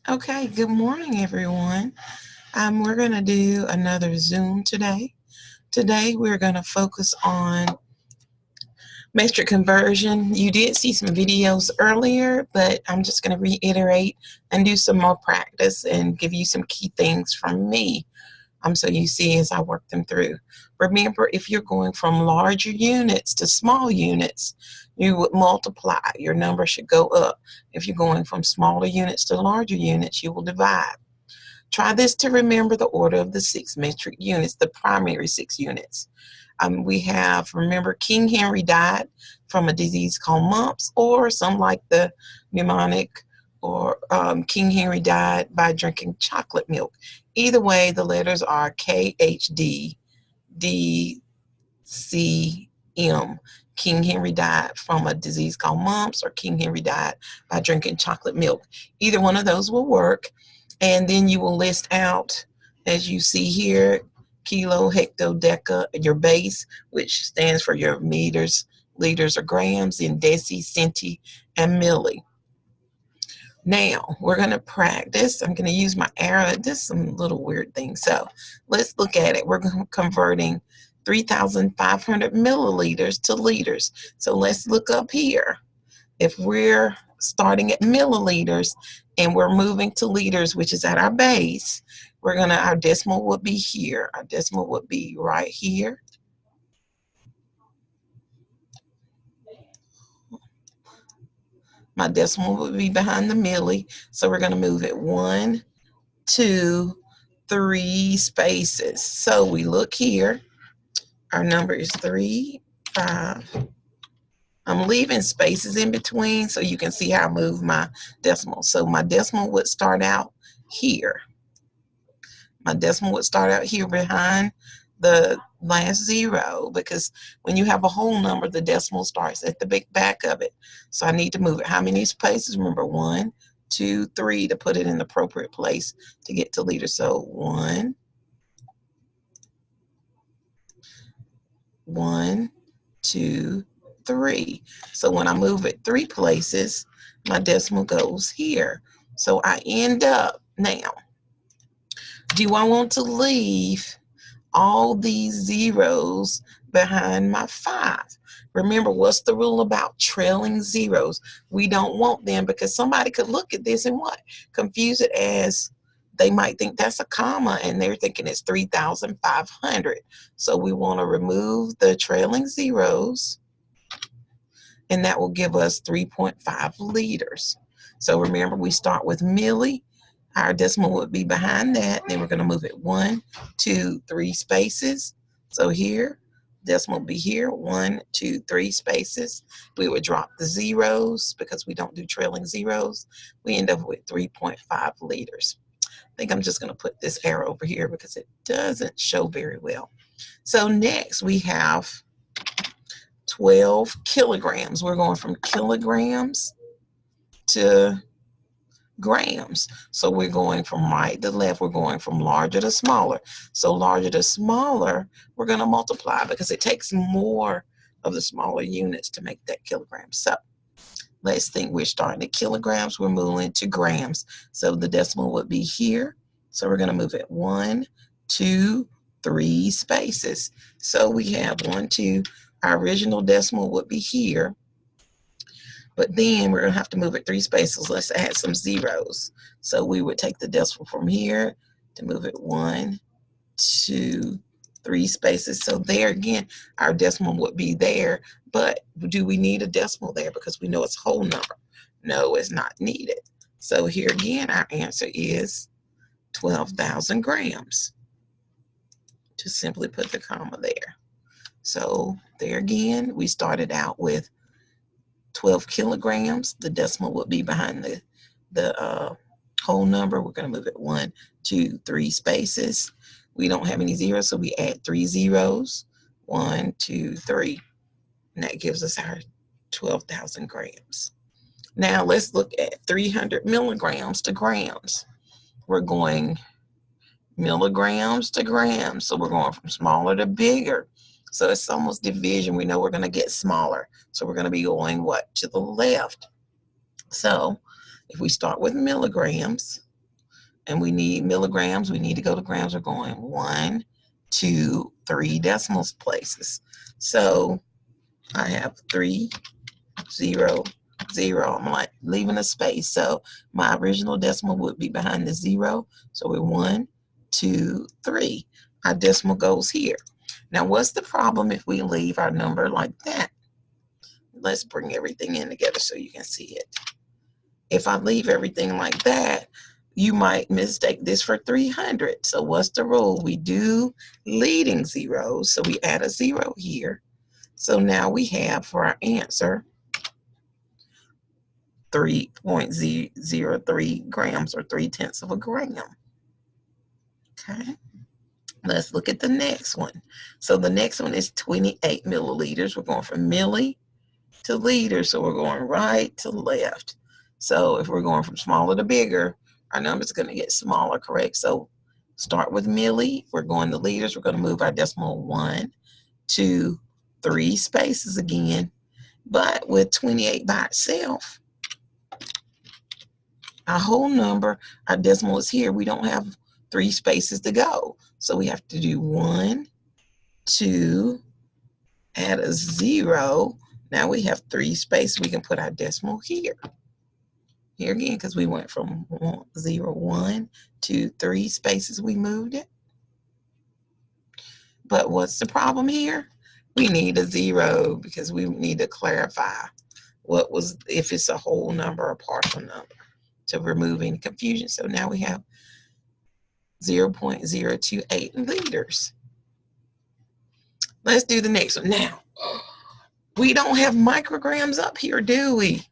Okay, good morning, everyone. We're going to do another Zoom today. Today, we're going to focus on metric conversion. You did see some videos earlier, but I'm just going to reiterate and do some more practice and give you some key things from me so you see as I work them through. Remember, if you're going from larger units to small units, you would multiply. Your number should go up. If you're going from smaller units to larger units, you will divide. Try this to remember the order of the 6 metric units, the primary 6 units. We have, remember, King Henry died from a disease called mumps, or some like the pneumonic, or King Henry died by drinking chocolate milk. Either way, the letters are K, H, D, D, C, M. King Henry died from a disease called mumps, or King Henry died by drinking chocolate milk. Either one of those will work. And then you will list out, as you see here, kilo, hecto, deca, your base, which stands for your meters, liters, or grams, in deci, centi, and milli. Now, we're going to practice. I'm going to use my arrow. Just some little weird things. So let's look at it. We're converting 3,500 milliliters to liters. So let's look up here. If we're starting at milliliters and we're moving to liters, which is at our base, our decimal would be here. Our decimal would be right here. My decimal would be behind the milli. So we're going to move it 1, 2, 3 spaces. So we look here. Our number is 3, 5. I'm leaving spaces in between so you can see how I move my decimal. So my decimal would start out here. My decimal would start out here behind the last zero, because when you have a whole number, the decimal starts at the big back of it. So I need to move it. How many spaces? Remember, 1, 2, 3 to put it in the appropriate place to get to liter. So 1, 2, 3. So when I move it 3 places, my decimal goes here. So I end up now. Do I want to leave all these zeros behind my 5? Remember, what's the rule about trailing zeros? We don't want them, because somebody could look at this and what? Confuse it as, they might think that's a comma and they're thinking it's 3,500. So we want to remove the trailing zeros, and that will give us 3.5 liters. So remember, we start with milli. Our decimal would be behind that. Then we're going to move it 1, 2, 3 spaces. So here, decimal would be here, 1, 2, 3 spaces. We would drop the zeros because we don't do trailing zeros. We end up with 3.5 liters. I think I'm just going to put this arrow over here because it doesn't show very well. So next we have 12 kilograms. We're going from kilograms to grams. So we're going from right to left. We're going from larger to smaller. So larger to smaller, we're going to multiply because it takes more of the smaller units to make that kilogram. So let's think, we're starting at kilograms. We're moving to grams. So the decimal would be here. So we're going to move it 1, 2, 3 spaces. So we have 1, 2. Our original decimal would be here. But then we're going to have to move it 3 spaces. Let's add some zeros. So we would take the decimal from here to move it 1, 2, 3 spaces. So there again, our decimal would be there. But do we need a decimal there because we know it's a whole number? No, it's not needed. So here again, our answer is 12,000 grams. Just simply put the comma there. So there again, we started out with 12 kilograms. The decimal would be behind the whole number. We're going to move it 1, 2, 3 spaces. We don't have any zeros, so we add 3 zeros. 1, 2, 3. And that gives us our 12,000 grams. Now let's look at 300 milligrams to grams. We're going milligrams to grams. So we're going from smaller to bigger. So it's almost division. We know we're going to get smaller. So we're going to be going what? To the left. So if we start with milligrams, and we need milligrams. We need to go to grams. We're going 1, 2, 3 decimal places. So I have 3, 0, 0. I'm like leaving a space. So my original decimal would be behind the 0. So we're 1, 2, 3. Our decimal goes here. Now, what's the problem if we leave our number like that? Let's bring everything in together so you can see it. If I leave everything like that, you might mistake this for 300. So what's the rule? We do leading zeros. So we add a 0 here. So now we have for our answer 3.003 grams, or 3/10 of a gram. Okay. Let's look at the next one. So the next one is 28 milliliters. We're going from milli to liter. So we're going right to left. So if we're going from smaller to bigger, our number is going to get smaller, correct? So start with milli. We're going to liters. We're going to move our decimal 1, 2, 3 spaces again. But with 28 by itself, our whole number, our decimal is here. We don't have 3 spaces to go. So we have to do 1, 2, add a 0. Now we have 3 spaces. We can put our decimal here. Here again, because we went from 0, 1, 2, 3 spaces, we moved it. But what's the problem here? We need a 0 because we need to clarify what was, if it's a whole number or partial number, to remove any confusion. So now we have 0.028 liters. Let's do the next one. Now, we don't have micrograms up here, do we?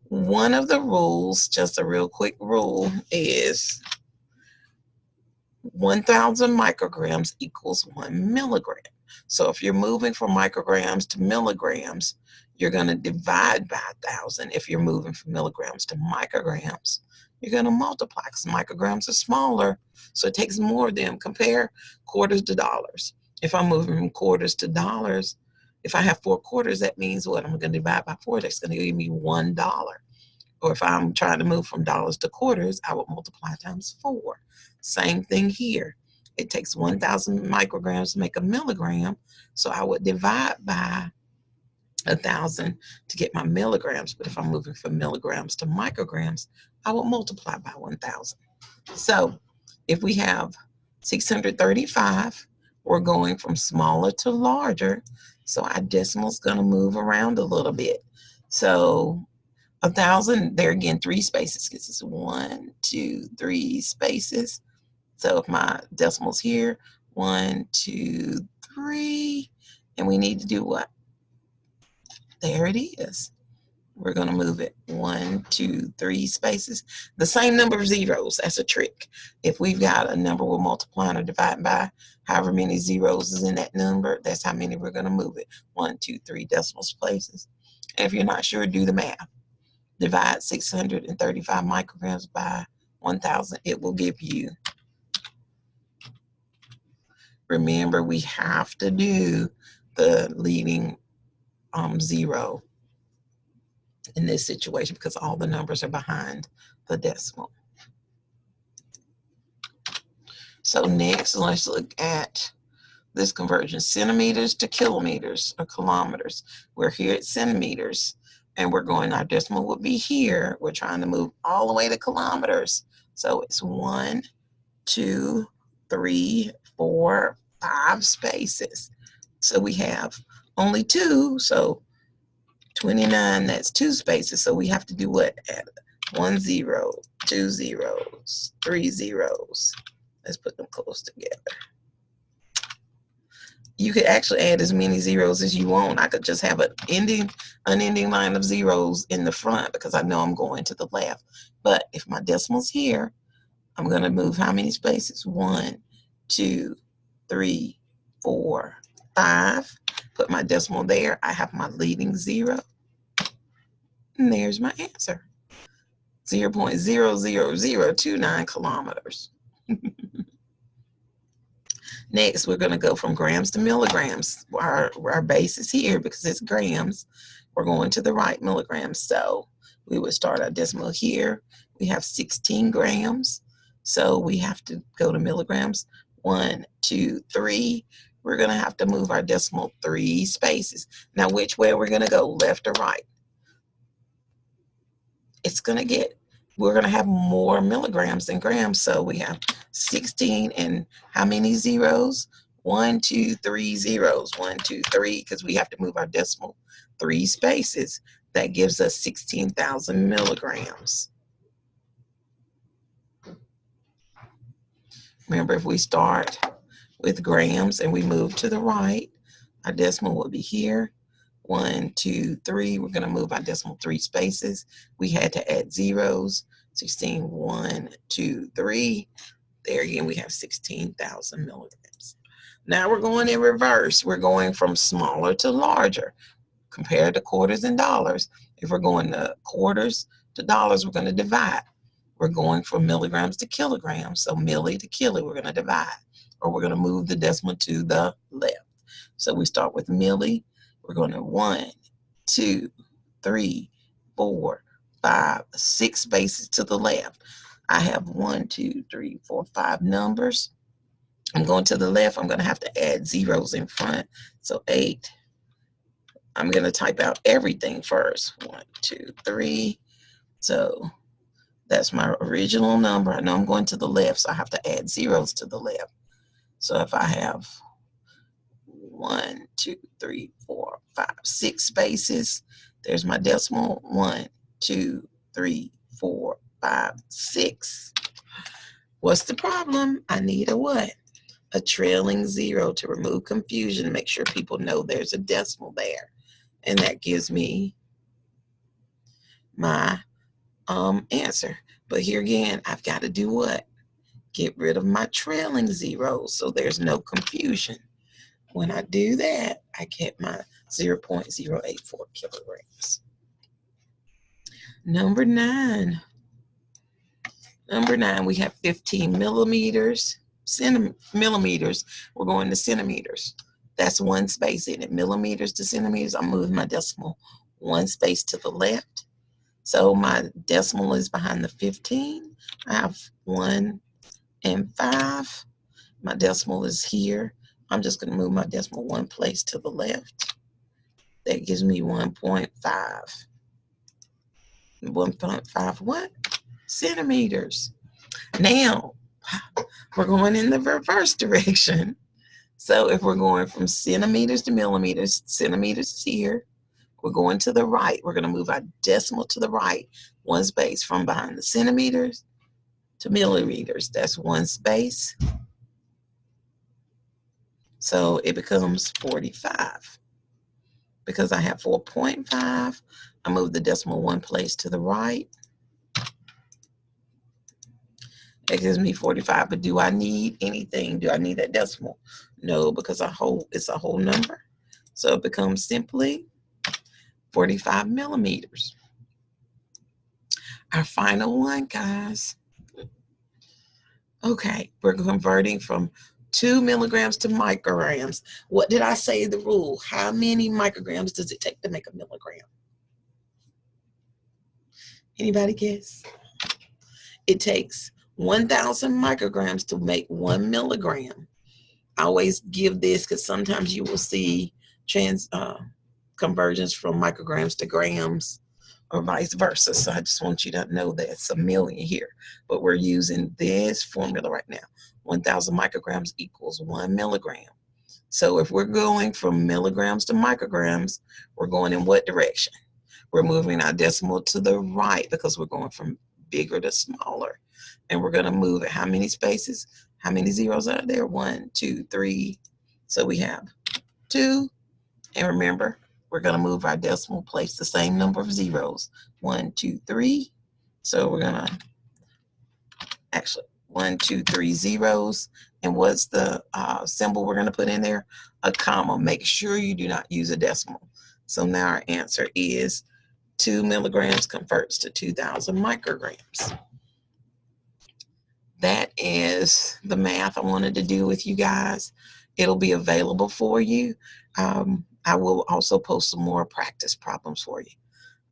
One of the rules, just a real quick rule, is 1,000 micrograms equals 1 milligram. So if you're moving from micrograms to milligrams, you're going to divide by 1,000. If you're moving from milligrams to micrograms, you're going to multiply, because micrograms are smaller, so it takes more of them. Compare quarters to dollars. If I'm moving from quarters to dollars, if I have 4 quarters, that means what? I'm going to divide by 4. That's going to give me $1. Or if I'm trying to move from dollars to quarters, I would multiply times 4. Same thing here. It takes 1,000 micrograms to make a milligram, so I would divide by 1,000 to get my milligrams. But if I'm moving from milligrams to micrograms, I will multiply by 1,000. So if we have 635, we're going from smaller to larger, so our decimal is going to move around a little bit. So 1,000, there again, 3 spaces, because it's 1, 2, 3 spaces. So if my decimal's here, 1, 2, 3, and we need to do what? There it is. We're going to move it 1, 2, 3 spaces. The same number of zeros. That's a trick. If we've got a number we're multiplying or dividing by, however many zeros is in that number, that's how many we're going to move it. 1, 2, 3 decimal places. And if you're not sure, do the math. Divide 635 micrograms by 1,000. It will give you. Remember, we have to do the leading 0 in this situation because all the numbers are behind the decimal. So next, let's look at this conversion. Centimeters to kilometers or kilometers. We're here at centimeters, and we're going, our decimal would be here. We're trying to move all the way to kilometers. So it's 1, 2, 3, 4, 5 spaces. So we have only 2, so 29, that's 2 spaces. So we have to do what? Add 1 0, 2 zeros, 3 zeros. Let's put them close together. You could actually add as many zeros as you want. I could just have an unending line of zeros in the front because I know I'm going to the left. But if my decimal's here, I'm going to move how many spaces? 1, 2, 3, 4, 5. Put my decimal there. I have my leading 0. And there's my answer. 0.00029 kilometers. Next, we're going to go from grams to milligrams. Our base is here because it's grams. We're going to the right, milligrams. So we would start our decimal here. We have 16 grams. So we have to go to milligrams. 1, 2, 3. We're going to have to move our decimal 3 spaces. Now, which way we're going to go, left or right? We're going to have more milligrams than grams. So we have 16 and how many zeros? 1, 2, 3 zeros. 1, 2, 3, because we have to move our decimal 3 spaces. That gives us 16,000 milligrams. Remember, if we start with grams and we move to the right, our decimal will be here. 1, 2, 3. We're going to move our decimal 3 spaces. We had to add zeros. 16, 1, 2, 3. There again, we have 16,000 milligrams. Now we're going in reverse. We're going from smaller to larger compared to quarters and dollars. If we're going to quarters to dollars, we're going to divide. We're going from milligrams to kilograms. So milli to kilo, we're going to divide. Or we're going to move the decimal to the left. So we start with milli. We're going to 1, 2, 3, 4, 5, 6 spaces to the left. I have 1, 2, 3, 4, 5 numbers. I'm going to the left. I'm going to have to add zeros in front. So 8. I'm going to type out everything first. 1, 2, 3. So that's my original number. I know I'm going to the left, so I have to add zeros to the left. So if I have 1, 2, 3, 4, 5, 6 spaces, there's my decimal. 1, 2, 3, 4, 5, 6. What's the problem? I need a what? A trailing zero to remove confusion, make sure people know there's a decimal there. And that gives me my answer. But here again, I've got to do what? Get rid of my trailing zeros so there's no confusion. When I do that, I get my 0.084 kilograms. Number 9. Number 9, we have 15 millimeters. Millimeters. We're going to centimeters. That's 1 space in it. Millimeters to centimeters. I'm moving my decimal 1 space to the left. So my decimal is behind the 15. I have 1 and 5. My decimal is here. I'm just going to move my decimal 1 place to the left. That gives me 1.5. 1.5 what? Centimeters. Now, we're going in the reverse direction. So if we're going from centimeters to millimeters, centimeters is here. We're going to the right. We're going to move our decimal to the right. 1 space from behind the centimeters to millimeters. That's 1 space. So it becomes 45. Because I have 4.5, I move the decimal 1 place to the right. That gives me 45. But do I need anything? Do I need that decimal? No, because it's a whole number. So it becomes simply 45 millimeters. Our final one, guys. Okay, we're converting from 2 milligrams to micrograms. What did I say the rule? How many micrograms does it take to make a milligram? Anybody guess? It takes 1,000 micrograms to make 1 milligram. I always give this because sometimes you will see conversions from micrograms to grams or vice versa. So I just want you to know that it's a million here. But we're using this formula right now. 1,000 micrograms equals 1 milligram. So if we're going from milligrams to micrograms, we're going in what direction? We're moving our decimal to the right because we're going from bigger to smaller. And we're going to move it. How many spaces? How many zeros are there? 1, 2, 3. So we have 2. And remember, we're going to move our decimal place the same number of zeros. 1, 2, 3. So we're going to actually 1, 2, 3 zeros. And what's the symbol we're going to put in there? A comma. Make sure you do not use a decimal. So now our answer is 2 milligrams converts to 2,000 micrograms. That is the math I wanted to do with you guys. It'll be available for you. I will also post some more practice problems for you.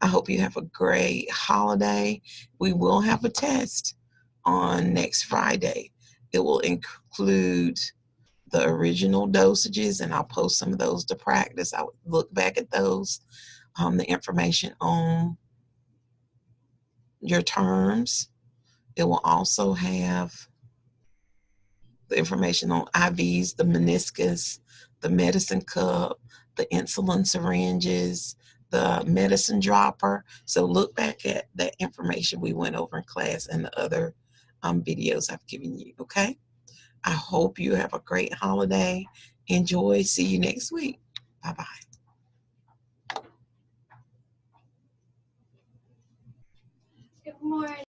I hope you have a great holiday. We will have a test on next Friday. It will include the original dosages, and I'll post some of those to practice. I would look back at those, the information on your terms. It will also have the information on IVs, the meniscus, the medicine cup, the insulin syringes, the medicine dropper. So look back at that information we went over in class and the other videos I've given you, okay? I hope you have a great holiday. Enjoy. See you next week. Bye-bye. Good morning.